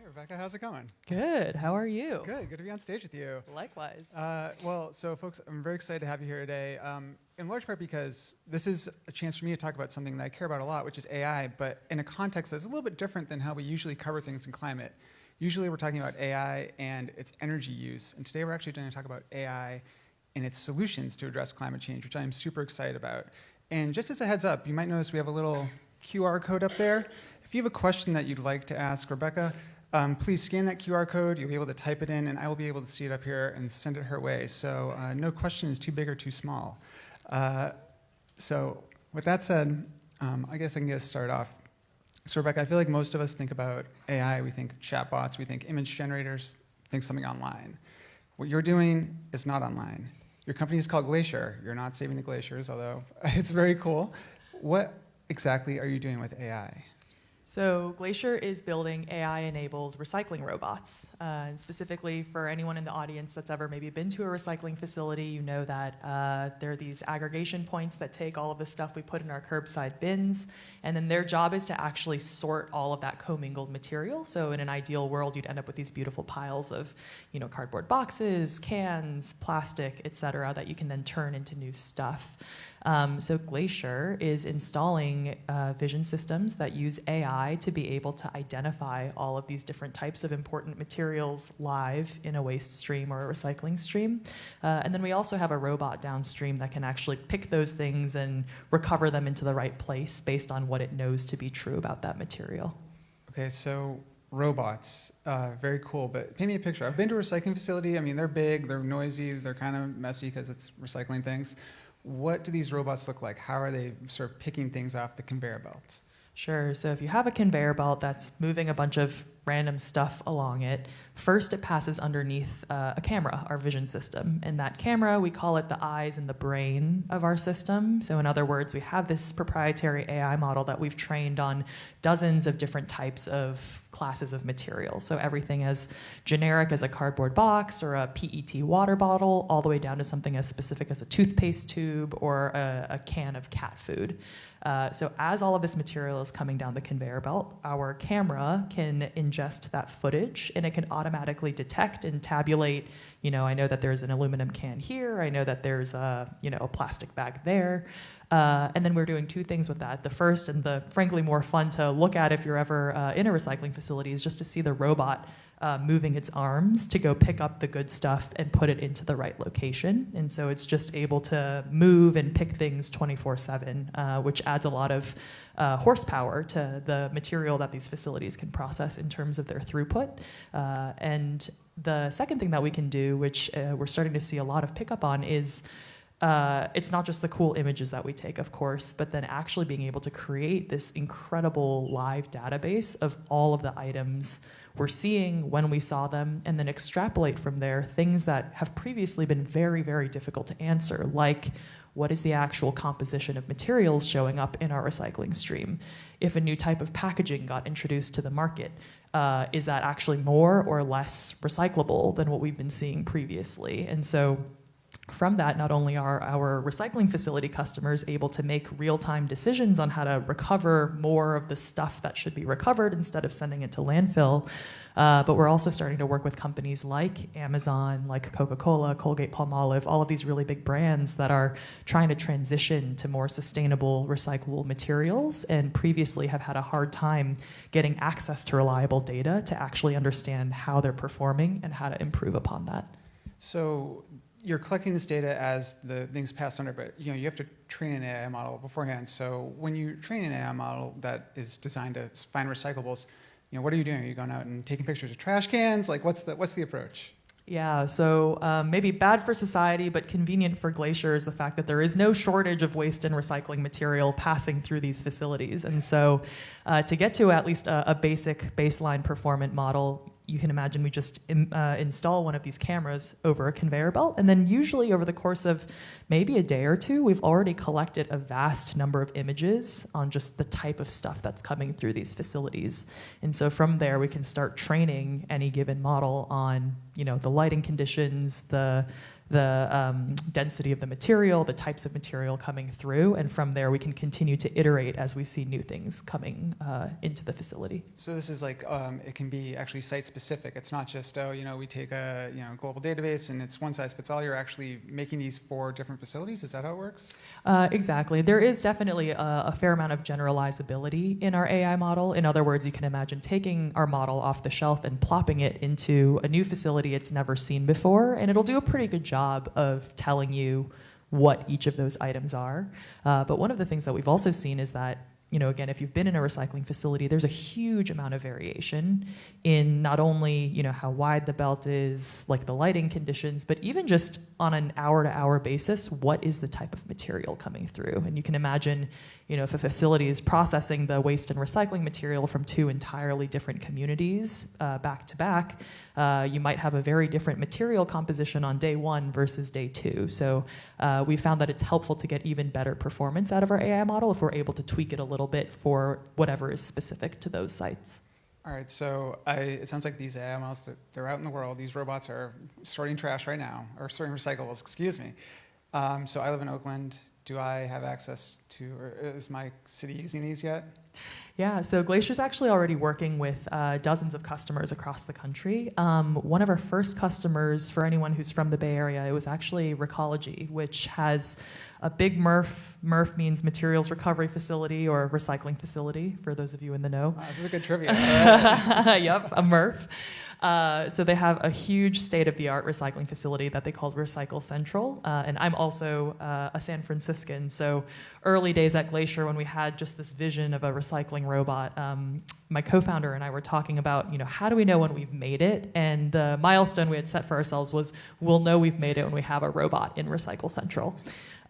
Rebecca, how's it going? Good. How are you? Good to be on stage with you. Likewise. So folks, I'm very excited to have you here today, in large part because this is a chance for me to talk about something that I care about a lot, which is AI, but in a context that's a little bit different than how we usually cover things in climate. Usually we're talking about AI and its energy use, and today we're actually going to talk about AI and its solutions to address climate change, which I'm super excited about. And just as a heads up, you might notice we have a little QR code up there. If you have a question that you'd like to ask Rebecca, please scan that QR code. You'll be able to type it in, and I will be able to see it up here and send it her way. So no question is too big or too small. So with that said, I guess I can just start off. So Rebecca, I feel like most of us think about AI. We think chatbots. We think image generators. Think something online. What you're doing is not online. Your company is called Glacier. You're not saving the glaciers, although it's very cool. What exactly are you doing with AI? So Glacier is building AI-enabled recycling robots. And specifically for anyone in the audience that's ever maybe been to a recycling facility, you know that there are these aggregation points that take all of the stuff we put in our curbside bins, and then their job is to actually sort all of that commingled material. So in an ideal world, you'd end up with these beautiful piles of, cardboard boxes, cans, plastic, et cetera, that you can then turn into new stuff. So Glacier is installing vision systems that use AI to be able to identify all of these different types of important materials live in a waste stream or a recycling stream. And then we also have a robot downstream that can actually pick those things and recover them into the right place based on what it knows to be true about that material. Okay, so robots, very cool, but paint me a picture. I've been to a recycling facility. I mean, they're big, they're noisy, they're kind of messy because it's recycling things. What do these robots look like? How are they sort of picking things off the conveyor belt? Sure. So if you have a conveyor belt that's moving a bunch of random stuff along it, first it passes underneath a camera, our vision system. And that camera, we call it the eyes and the brain of our system. So in other words, we have this proprietary AI model that we've trained on dozens of different types of classes of materials. So everything as generic as a cardboard box or a PET water bottle, all the way down to something as specific as a toothpaste tube or a can of cat food. So as all of this material is coming down the conveyor belt, our camera can ingest that footage, and it can automatically detect and tabulate, I know that there's an aluminum can here, I know that there's a plastic bag there. And then we're doing two things with that. The first, and the frankly more fun to look at if you're ever in a recycling facility, is just to see the robot moving its arms to go pick up the good stuff and put it into the right location. And so it's just able to move and pick things 24/7, which adds a lot of horsepower to the material that these facilities can process in terms of their throughput. And the second thing that we can do, which we're starting to see a lot of pickup on, is it's not just the cool images that we take, of course, but then actually being able to create this incredible live database of all of the items we're seeing when we saw them, and then extrapolate from there things that have previously been very, very difficult to answer, like what is the actual composition of materials showing up in our recycling stream? If a new type of packaging got introduced to the market, is that actually more or less recyclable than what we've been seeing previously? And so from that, not only are our recycling facility customers able to make real-time decisions on how to recover more of the stuff that should be recovered instead of sending it to landfill, but we're also starting to work with companies like Amazon, like Coca-Cola, Colgate-Palmolive, all of these really big brands that are trying to transition to more sustainable, recyclable materials, and previously have had a hard time getting access to reliable data to actually understand how they're performing and how to improve upon that. So you're collecting this data as the things pass under, but you have to train an AI model beforehand. So when you train an AI model that is designed to find recyclables, what are you doing? Are you going out and taking pictures of trash cans? Like, what's the approach? Yeah, so maybe bad for society, but convenient for Glacier is the fact that there is no shortage of waste and recycling material passing through these facilities. And so to get to at least a basic baseline performant model, you can imagine we just install one of these cameras over a conveyor belt, and then usually over the course of maybe a day or two, we've already collected a vast number of images on just the type of stuff that's coming through these facilities. And so from there, we can start training any given model on, the lighting conditions, the density of the material, the types of material coming through, and from there we can continue to iterate as we see new things coming into the facility. So this is like, it can be actually site-specific. It's not just, we take a global database and it's one size fits all. You're actually making these for different facilities. Is that how it works? Exactly. There is definitely a fair amount of generalizability in our AI model. In other words, you can imagine taking our model off the shelf and plopping it into a new facility it's never seen before, and it'll do a pretty good job of telling you what each of those items are. But one of the things that we've also seen is that, again, if you've been in a recycling facility, there's a huge amount of variation in not only, how wide the belt is, like the lighting conditions, but even just on an hour-to-hour basis, what is the type of material coming through? And you can imagine, if a facility is processing the waste and recycling material from two entirely different communities back to back, you might have a very different material composition on day one versus day two. So we found that it's helpful to get even better performance out of our AI model if we're able to tweak it a little bit for whatever is specific to those sites. All right, so it sounds like these AI models, they're out in the world. These robots are sorting trash right now, or sorting recyclables, excuse me. So I live in Oakland. Do I have access to, or is my city using these yet? Yeah, so Glacier's actually already working with dozens of customers across the country. One of our first customers, for anyone who's from the Bay Area, it was actually Recology, which has a big MRF. MRF means Materials Recovery Facility or Recycling Facility, for those of you in the know. Wow, this is a good trivia. Yep, a MRF. So they have a huge state-of-the-art recycling facility that they call Recycle Central. And I'm also a San Franciscan. So early days at Glacier, when we had just this vision of a recycling robot, my co-founder and I were talking about, how do we know when we've made it? And the milestone we had set for ourselves was, we'll know we've made it when we have a robot in Recycle Central.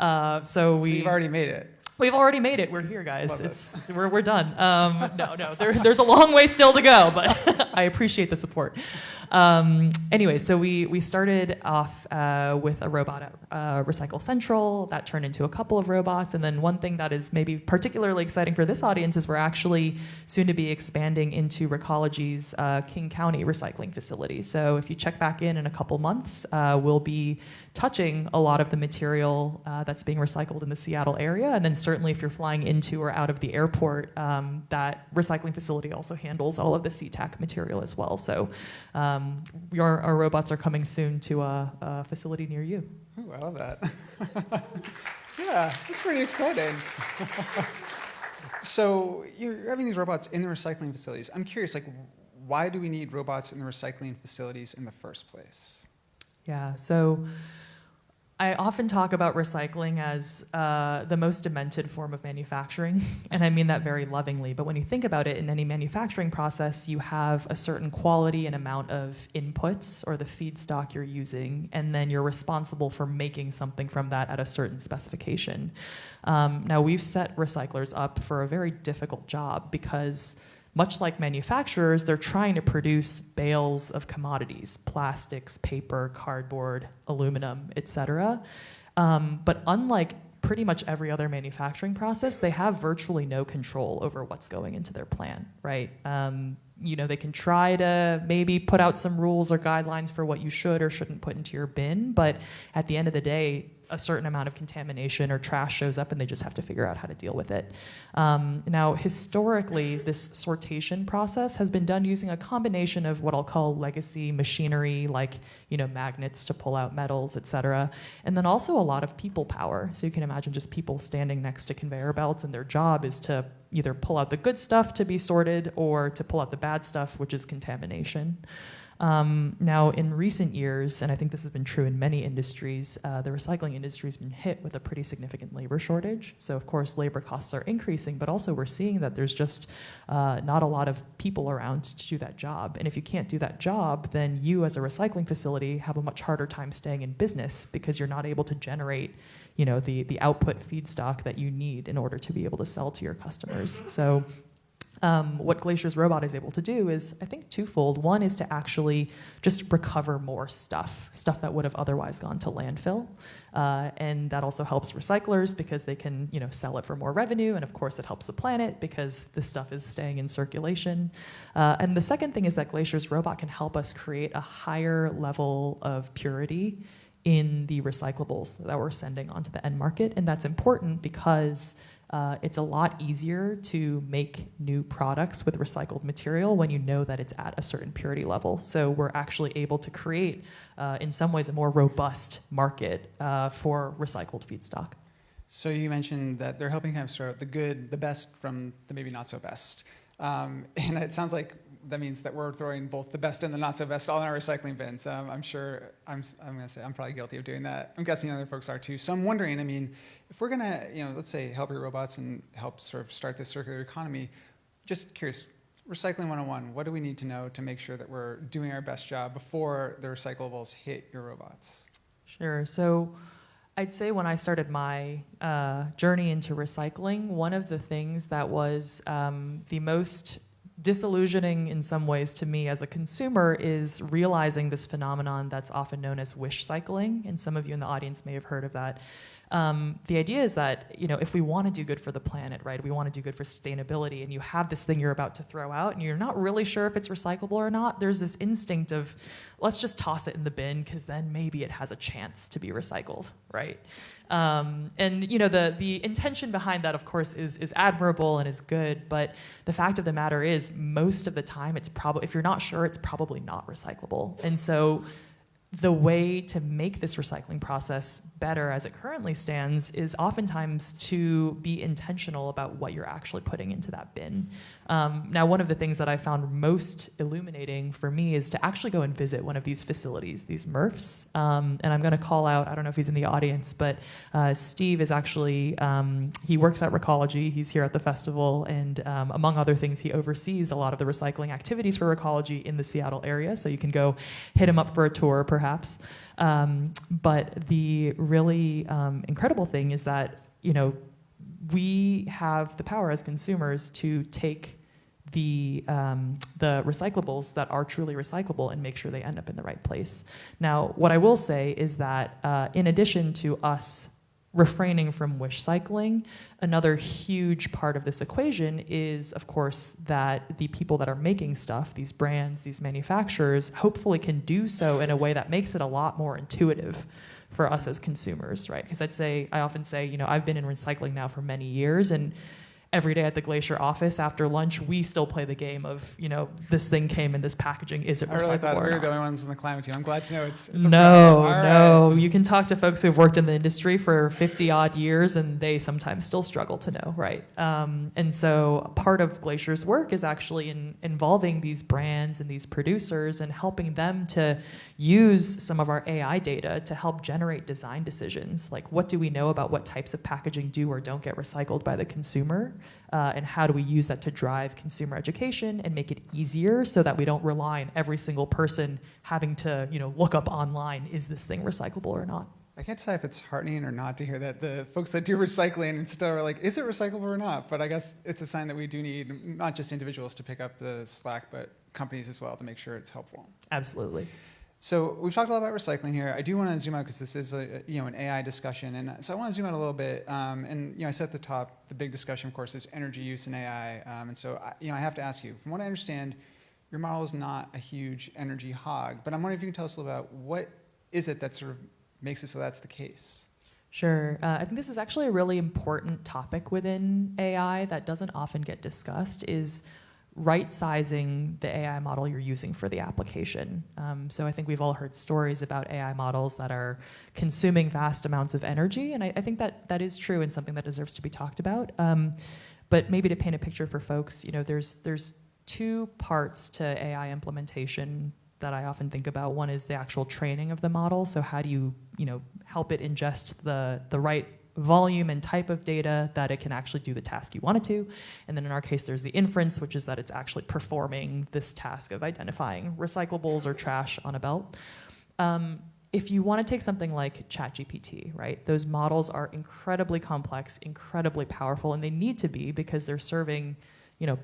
So you've already made it. We've already made it. We're here, guys. We're done. No. There's a long way still to go, but I appreciate the support. Anyway, so we started off with a robot at Recycle Central. That turned into a couple of robots. And then one thing that is maybe particularly exciting for this audience is we're actually soon to be expanding into Recology's King County recycling facility. So if you check back in a couple months, we'll be touching a lot of the material that's being recycled in the Seattle area. And then certainly if you're flying into or out of the airport, that recycling facility also handles all of the SeaTac material as well. So our robots are coming soon to a facility near you. Ooh, I love that. Yeah, that's pretty exciting. So you're having these robots in the recycling facilities. I'm curious, why do we need robots in the recycling facilities in the first place? Yeah, so I often talk about recycling as the most demented form of manufacturing, and I mean that very lovingly. But when you think about it, in any manufacturing process, you have a certain quality and amount of inputs, or the feedstock you're using, and then you're responsible for making something from that at a certain specification. Now, we've set recyclers up for a very difficult job because, much like manufacturers, they're trying to produce bales of commodities, plastics, paper, cardboard, aluminum, etc. But unlike pretty much every other manufacturing process, they have virtually no control over what's going into their plant, right? They can try to maybe put out some rules or guidelines for what you should or shouldn't put into your bin, but at the end of the day, a certain amount of contamination or trash shows up and they just have to figure out how to deal with it. Now, historically, this sortation process has been done using a combination of what I'll call legacy machinery, like magnets to pull out metals, et cetera, and then also a lot of people power. So you can imagine just people standing next to conveyor belts, and their job is to either pull out the good stuff to be sorted or to pull out the bad stuff, which is contamination. Now, in recent years, and I think this has been true in many industries, the recycling industry has been hit with a pretty significant labor shortage. So, of course, labor costs are increasing, but also we're seeing that there's just not a lot of people around to do that job. And if you can't do that job, then you as a recycling facility have a much harder time staying in business because you're not able to generate the output feedstock that you need in order to be able to sell to your customers. So what Glacier's robot is able to do is, I think, twofold. One is to actually just recover more stuff that would have otherwise gone to landfill. And that also helps recyclers because they can, sell it for more revenue. And of course, it helps the planet because the stuff is staying in circulation. And the second thing is that Glacier's robot can help us create a higher level of purity in the recyclables that we're sending onto the end market. And that's important because it's a lot easier to make new products with recycled material when you know that it's at a certain purity level. So we're actually able to create, in some ways, a more robust market for recycled feedstock. So you mentioned that they're helping kind of sort out the good, the best from the maybe not so best. And it sounds like that means that we're throwing both the best and the not so best all in our recycling bins. I'm sure, I'm going to say I'm probably guilty of doing that. I'm guessing other folks are too. So I'm wondering, I mean, if we're going to, let's say help your robots and help sort of start this circular economy, just curious, Recycling 101, what do we need to know to make sure that we're doing our best job before the recyclables hit your robots? Sure. So I'd say when I started my journey into recycling, one of the things that was the most disillusioning in some ways to me as a consumer is realizing this phenomenon that's often known as wish cycling, and some of you in the audience may have heard of that. The idea is that, if we want to do good for the planet, right, we want to do good for sustainability, and you have this thing you're about to throw out, and you're not really sure if it's recyclable or not, there's this instinct of, let's just toss it in the bin, because then maybe it has a chance to be recycled, right? And the intention behind that, of course, is admirable and is good, but the fact of the matter is, most of the time, it's probably, if you're not sure, it's probably not recyclable. And so the way to make this recycling process better as it currently stands is oftentimes to be intentional about what you're actually putting into that bin. Now, one of the things that I found most illuminating for me is to actually go and visit one of these facilities, these MRFs. And I'm going to call out, I don't know if he's in the audience, but Steve is actually, he works at Recology. He's here at the festival. And among other things, he oversees a lot of the recycling activities for Recology in the Seattle area. So you can go hit him up for a tour, perhaps. But the really incredible thing is that, we have the power as consumers to take the recyclables that are truly recyclable and make sure they end up in the right place. Now, what I will say is that in addition to us refraining from wish cycling, another huge part of this equation is, of course, that the people that are making stuff, these brands, these manufacturers, hopefully can do so in a way that makes it a lot more intuitive for us as consumers, right? Because I often say, I've been in recycling now for many years, and every day at the Glacier office after lunch, we still play the game of, this thing came in this packaging, is it recyclable or not? I really thought we were the only ones in the climate team. I'm glad to know it's a No. Right. You can talk to folks who've worked in the industry for 50 odd years, and they sometimes still struggle to know, right? And so part of Glacier's work is actually involving these brands and these producers and helping them to use some of our AI data to help generate design decisions. Like, what do we know about what types of packaging do or don't get recycled by the consumer? And how do we use that to drive consumer education and make it easier so that we don't rely on every single person having to, look up online, is this thing recyclable or not? I can't decide if it's heartening or not to hear that the folks that do recycling and still are like, is it recyclable or not? But I guess it's a sign that we do need not just individuals to pick up the slack, but companies as well to make sure it's helpful. Absolutely. So we've talked a lot about recycling here. I do want to zoom out because this is an AI discussion, and so I want to zoom out a little bit. And I said at the top, the big discussion, of course, is energy use in AI. And so I have to ask you, from what I understand, your model is not a huge energy hog, but I'm wondering if you can tell us a little about what is it that sort of makes it so that's the case. Sure. I think this is actually a really important topic within AI that doesn't often get discussed, is right-sizing the AI model you're using for the application. So I think we've all heard stories about AI models that are consuming vast amounts of energy, and I think that is true and something that deserves to be talked about. But maybe to paint a picture for folks, there's two parts to AI implementation that I often think about. One is the actual training of the model. So how do you, help it ingest the right volume and type of data that it can actually do the task you want it to. And then in our case, there's the inference, which is that it's actually performing this task of identifying recyclables or trash on a belt. If you want to take something like ChatGPT, right? Those models are incredibly complex, incredibly powerful, and they need to be because they're serving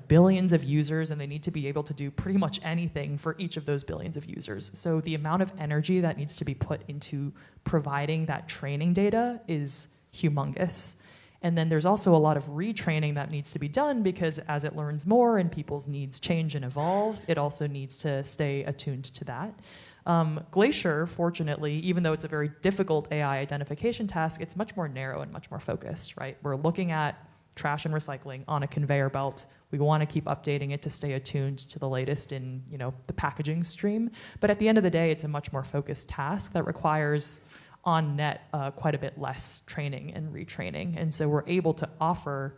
billions of users, and they need to be able to do pretty much anything for each of those billions of users. So the amount of energy that needs to be put into providing that training data is humongous. And then there's also a lot of retraining that needs to be done, because as it learns more and people's needs change and evolve, it also needs to stay attuned to that. Glacier, fortunately, even though it's a very difficult AI identification task, it's much more narrow and much more focused, right? We're looking at trash and recycling on a conveyor belt. We want to keep updating it to stay attuned to the latest in, the packaging stream. But at the end of the day, it's a much more focused task that requires on net quite a bit less training and retraining. And so we're able to offer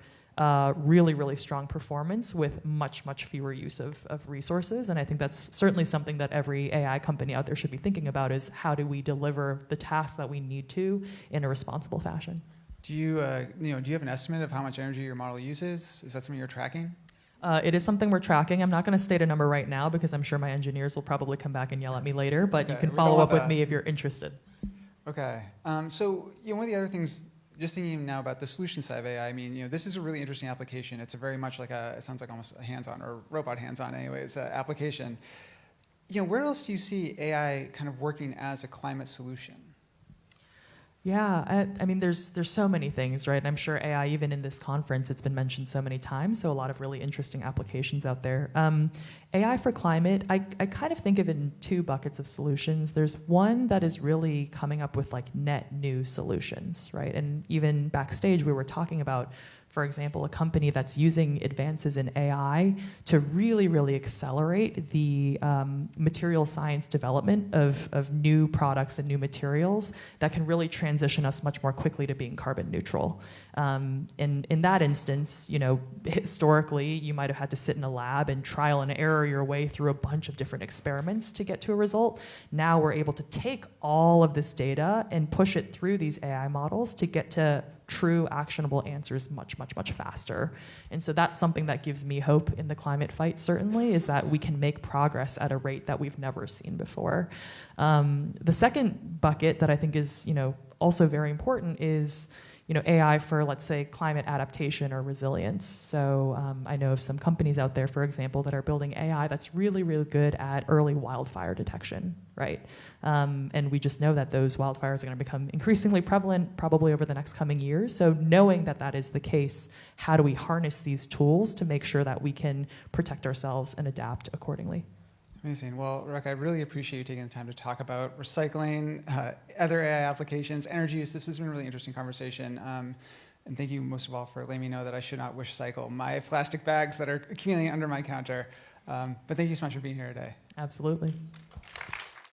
really, really strong performance with much, much fewer use of resources. And I think that's certainly something that every AI company out there should be thinking about, is how do we deliver the tasks that we need to in a responsible fashion. Do you have an estimate of how much energy your model uses? Is that something you're tracking? It is something we're tracking. I'm not going to state a number right now because I'm sure my engineers will probably come back and yell at me later, but you can follow up with me if you're interested. Okay. So one of the other things, just thinking now about the solution side of AI, I mean, this is a really interesting application. It's a very much like it sounds like almost a hands-on, or robot hands-on anyways, application. Where else do you see AI kind of working as a climate solution? Yeah, I mean, there's so many things, right? I'm sure AI, even in this conference, it's been mentioned so many times, so a lot of really interesting applications out there. AI for climate, I kind of think of it in two buckets of solutions. There's one that is really coming up with like net new solutions, right? And even backstage, we were talking about, for example, a company that's using advances in AI to really, really accelerate the material science development of new products and new materials that can really transition us much more quickly to being carbon neutral. In that instance, historically, you might have had to sit in a lab and trial and error your way through a bunch of different experiments to get to a result. Now we're able to take all of this data and push it through these AI models to get to true actionable answers much, much, much faster. And so that's something that gives me hope in the climate fight, certainly, is that we can make progress at a rate that we've never seen before. The second bucket that I think is, also very important is, AI for, let's say, climate adaptation or resilience. So I know of some companies out there, for example, that are building AI that's really, really good at early wildfire detection, right? And we just know that those wildfires are going to become increasingly prevalent probably over the next coming years. So knowing that that is the case, how do we harness these tools to make sure that we can protect ourselves and adapt accordingly? Amazing. Well, Rebecca, I really appreciate you taking the time to talk about recycling, other AI applications, energy use. This has been a really interesting conversation. And thank you most of all for letting me know that I should not wish cycle my plastic bags that are accumulating under my counter. But thank you so much for being here today. Absolutely.